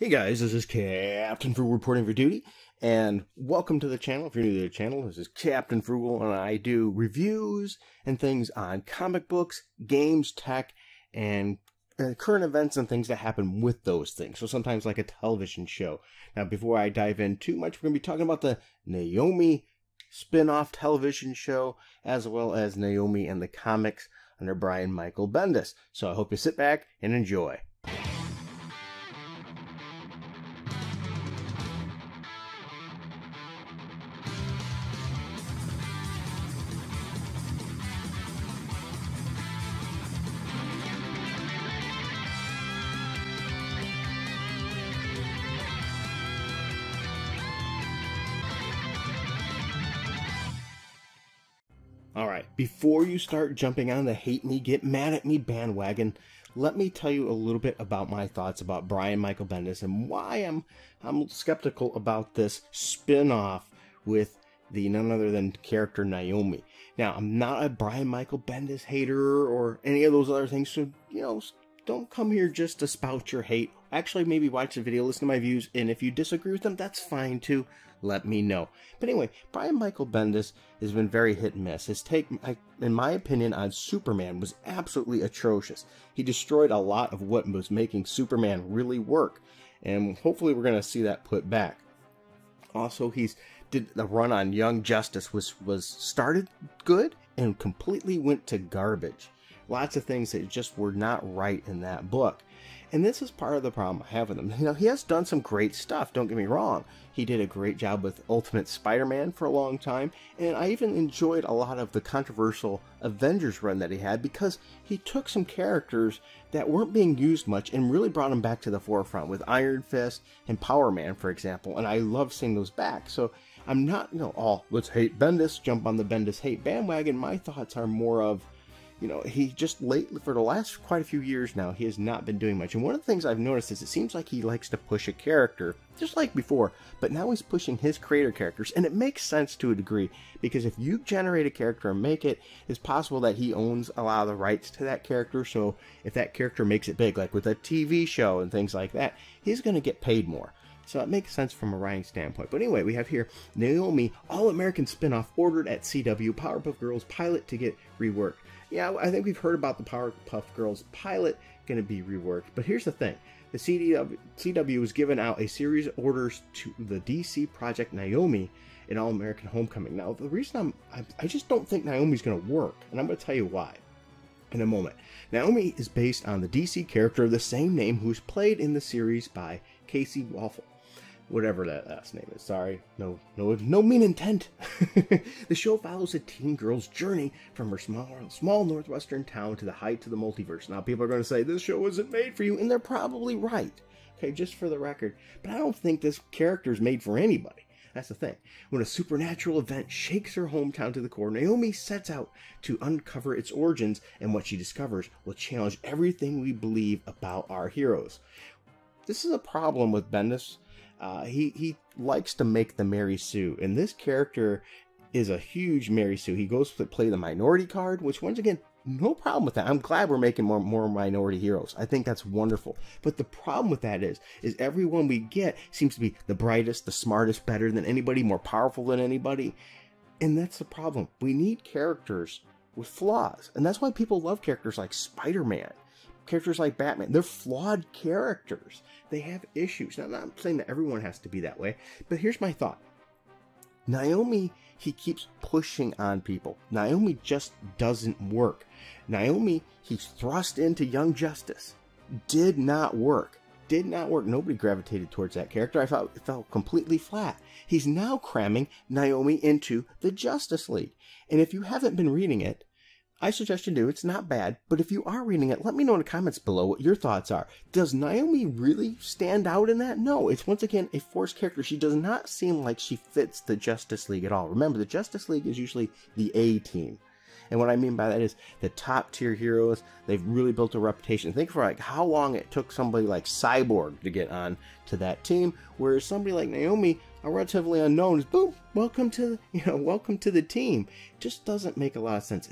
Hey guys, this is Captain Frugal reporting for duty, and welcome to the channel. If you're new to the channel, this is Captain Frugal, and I do reviews and things on comic books, games, tech, and current events and things that happen with those things. So sometimes like a television show. Now, before I dive in too much, we're going to be talking about the Naomi spin-off television show, as well as Naomi and the comics under Brian Michael Bendis. So I hope you sit back and enjoy. Alright, before you start jumping on the hate me, get mad at me bandwagon, let me tell you a little bit about my thoughts about Brian Michael Bendis and why I'm skeptical about this spin-off with the none other than character Naomi. Now, I'm not a Brian Michael Bendis hater or any of those other things, so, don't come here just to spout your hate. Actually, maybe watch the video, listen to my views, and if you disagree with them, that's fine too. Let me know. But anyway, Brian Michael Bendis has been very hit and miss. His take, in my opinion, on Superman was absolutely atrocious. He destroyed a lot of what was making Superman really work, and hopefully we're going to see that put back. Also, did the run on Young Justice was started good and completely went to garbage. Lots of things that just were not right in that book. And this is part of the problem I have with him. He has done some great stuff, don't get me wrong. He did a great job with Ultimate Spider-Man for a long time, and I even enjoyed a lot of the controversial Avengers run that he had because he took some characters that weren't being used much and really brought them back to the forefront with Iron Fist and Power Man, for example, and I love seeing those back. So I'm not, let's hate Bendis, jump on the Bendis hate bandwagon. My thoughts are more of, he just lately, for the last quite a few years now, he has not been doing much. And one of the things I've noticed is it seems like he likes to push a character, just like before, but now he's pushing his creator characters. And it makes sense to a degree, because if you generate a character and make it, it's possible that he owns a lot of the rights to that character. So if that character makes it big, like with a TV show and things like that, he's going to get paid more. So it makes sense from a writing standpoint. But anyway, we have here Naomi, All-American spinoff ordered at CW, Powerpuff Girls pilot to get reworked. Yeah, I think we've heard about the Powerpuff Girls pilot going to be reworked. But here's the thing. The CW was given out a series of orders to the DC Project Naomi in All-American Homecoming. Now, the reason I just don't think Naomi's going to work. And I'm going to tell you why in a moment. Naomi is based on the DC character of the same name who's played in the series by Casey Waffle. Whatever that last name is. Sorry. No mean intent. The show follows a teen girl's journey from her small northwestern town to the height of the multiverse. Now, people are going to say, this show isn't made for you, and they're probably right. Okay, just for the record. But I don't think this character is made for anybody. That's the thing. When a supernatural event shakes her hometown to the core, Naomi sets out to uncover its origins, and what she discovers will challenge everything we believe about our heroes. This is a problem with Bendis. He likes to make the Mary Sue, and this character is a huge Mary Sue. He goes to play the minority card, which, once again, no problem with that. I'm glad we're making more minority heroes. I think that's wonderful. But the problem with that is everyone we get seems to be the brightest, the smartest, better than anybody, more powerful than anybody. And that's the problem. We need characters with flaws. And that's why people love characters like Spider-Man. Characters like Batman. They're flawed characters. They have issues. Now, I'm not saying that everyone has to be that way, but here's my thought. Naomi, he keeps pushing on people. Naomi just doesn't work. Naomi, he's thrust into Young Justice. Did not work. Did not work. Nobody gravitated towards that character. I thought it felt completely flat. He's now cramming Naomi into the Justice League. And if you haven't been reading it, I suggest you do. It's not bad, but if you are reading it, let me know in the comments below what your thoughts are. Does Naomi really stand out in that? No, it's once again a forced character. She does not seem like she fits the Justice League at all. Remember, the Justice League is usually the A team. And what I mean by that is the top tier heroes, they've really built a reputation. Think for like how long it took somebody like Cyborg to get on to that team, whereas somebody like Naomi, a relatively unknown, is boom, welcome to the team. Just doesn't make a lot of sense.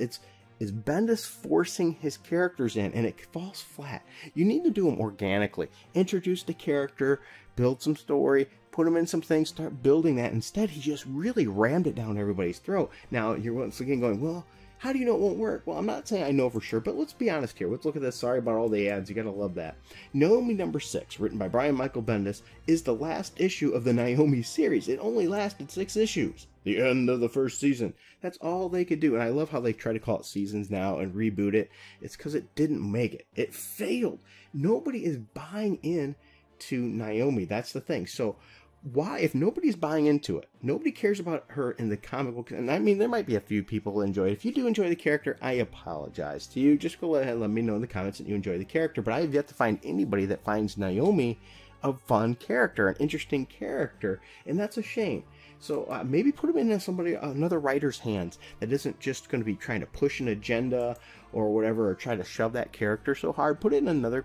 is Bendis forcing his characters in, and it falls flat. You need to do them organically. Introduce the character, build some story, put him in some things, start building that. Instead, he just really rammed it down everybody's throat. Now, you're once again going, well, how do you know it won't work? Well, I'm not saying I know for sure, but let's be honest here. Let's look at this. Sorry about all the ads. You gotta love that. Naomi #6, written by Brian Michael Bendis, is the last issue of the Naomi series. It only lasted 6 issues. The end of the first season. That's all they could do. And I love how they try to call it seasons now and reboot it. It's because it didn't make it. It failed. Nobody is buying in to Naomi. That's the thing. So why, if nobody's buying into it, nobody cares about her in the comic book, and I mean, there might be a few people who enjoy it. If you do enjoy the character, I apologize to you. Just go ahead and let me know in the comments that you enjoy the character, but I have yet to find anybody that finds Naomi a fun character, an interesting character, and that's a shame. So maybe put him in another writer's hands that isn't just going to be trying to push an agenda or whatever, or try to shove that character so hard. Put it in another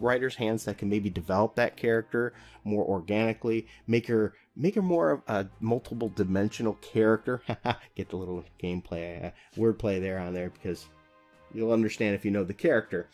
writer's hands that can maybe develop that character more organically, make her more of a multiple dimensional character. Get the little gameplay, wordplay there on there, because you'll understand if you know the character.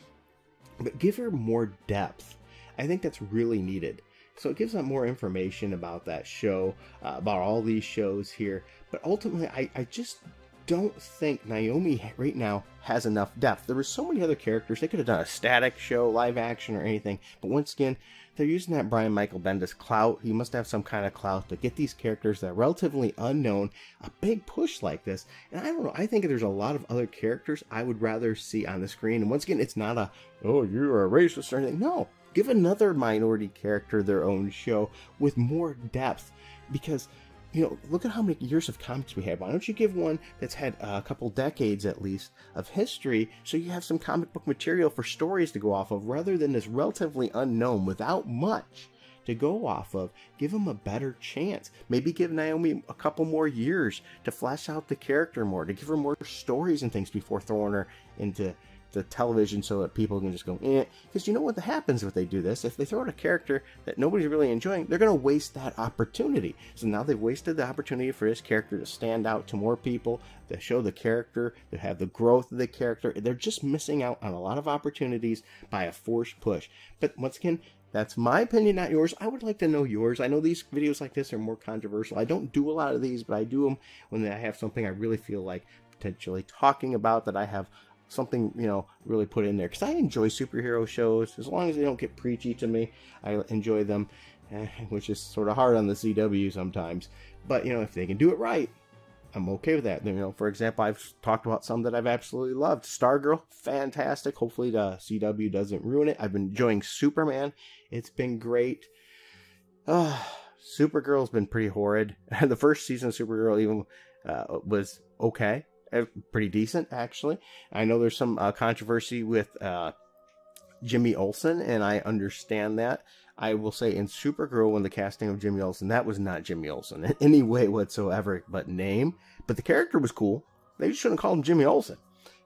But give her more depth. I think that's really needed. So it gives them more information about that show, about all these shows here. But ultimately, I just don't think Naomi right now has enough depth. There were so many other characters. They could have done a static show, live action, or anything. But once again, they're using that Brian Michael Bendis clout. He must have some kind of clout to get these characters that are relatively unknown a big push like this. And I don't know. I think there's a lot of other characters I would rather see on the screen. And once again, it's not a, oh, you're a racist or anything. No. Give another minority character their own show with more depth, because, you know, look at how many years of comics we have. Why don't you give one that's had a couple decades at least of history, so you have some comic book material for stories to go off of, rather than this relatively unknown without much to go off of. Give them a better chance. Maybe give Naomi a couple more years to flesh out the character more, to give her more stories and things before throwing her into the television so that people can just go, eh. Because you know what happens if they do this? If they throw out a character that nobody's really enjoying, they're going to waste that opportunity. So now they've wasted the opportunity for this character to stand out to more people, to show the character, to have the growth of the character. They're just missing out on a lot of opportunities by a forced push. But once again, that's my opinion, not yours. I would like to know yours. I know these videos like this are more controversial. I don't do a lot of these, but I do them when I have something I really feel like potentially talking about, that I have something, you know, really put in there, because I enjoy superhero shows. As long as they don't get preachy to me, I enjoy them, which is sort of hard on the CW sometimes. But, you know, if they can do it right, I'm okay with that. You know, for example, I've talked about some that I've absolutely loved. Stargirl, fantastic. Hopefully the CW doesn't ruin it. I've been enjoying Superman. It's been great. Supergirl's been pretty horrid. The first season of Supergirl even was okay. Pretty decent, actually. I know there's some controversy with Jimmy Olsen, and I understand that. I will say in Supergirl, when the casting of Jimmy Olsen, that was not Jimmy Olsen in any way whatsoever, but name. But the character was cool. They shouldn't call him Jimmy Olsen.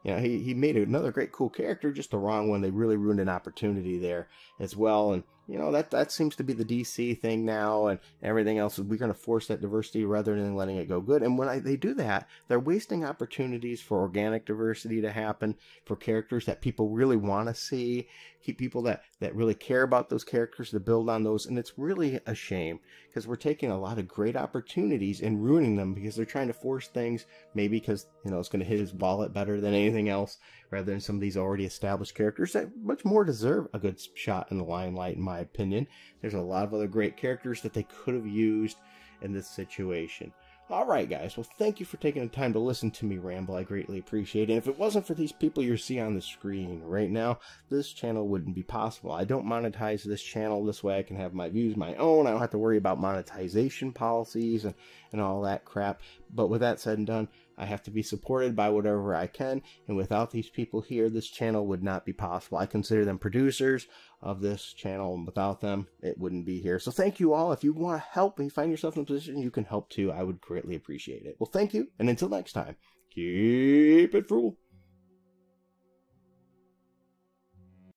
You know, he made another great, cool character, just the wrong one. They really ruined an opportunity there as well. And, you know, that seems to be the DC thing now, and everything else. We're going to force that diversity rather than letting it go good. And when they do that, they're wasting opportunities for organic diversity to happen, for characters that people really want to see, keep people that really care about those characters, to build on those. And it's really a shame, because we're taking a lot of great opportunities and ruining them because they're trying to force things, maybe because, you know, it's going to hit his wallet better than anything else, rather than some of these already established characters that much more deserve a good shot in the limelight, in my opinion. There's a lot of other great characters that they could have used in this situation. Alright guys, well thank you for taking the time to listen to me ramble. I greatly appreciate it. And if it wasn't for these people you see on the screen right now, this channel wouldn't be possible. I don't monetize this channel. This way I can have my views my own. I don't have to worry about monetization policies and all that crap. But with that said and done, I have to be supported by whatever I can, and without these people here, this channel would not be possible. I consider them producers of this channel, and without them, it wouldn't be here. So thank you all. If you want to help and find yourself in a position you can help too, I would greatly appreciate it. Well, thank you, and until next time, keep it frugal.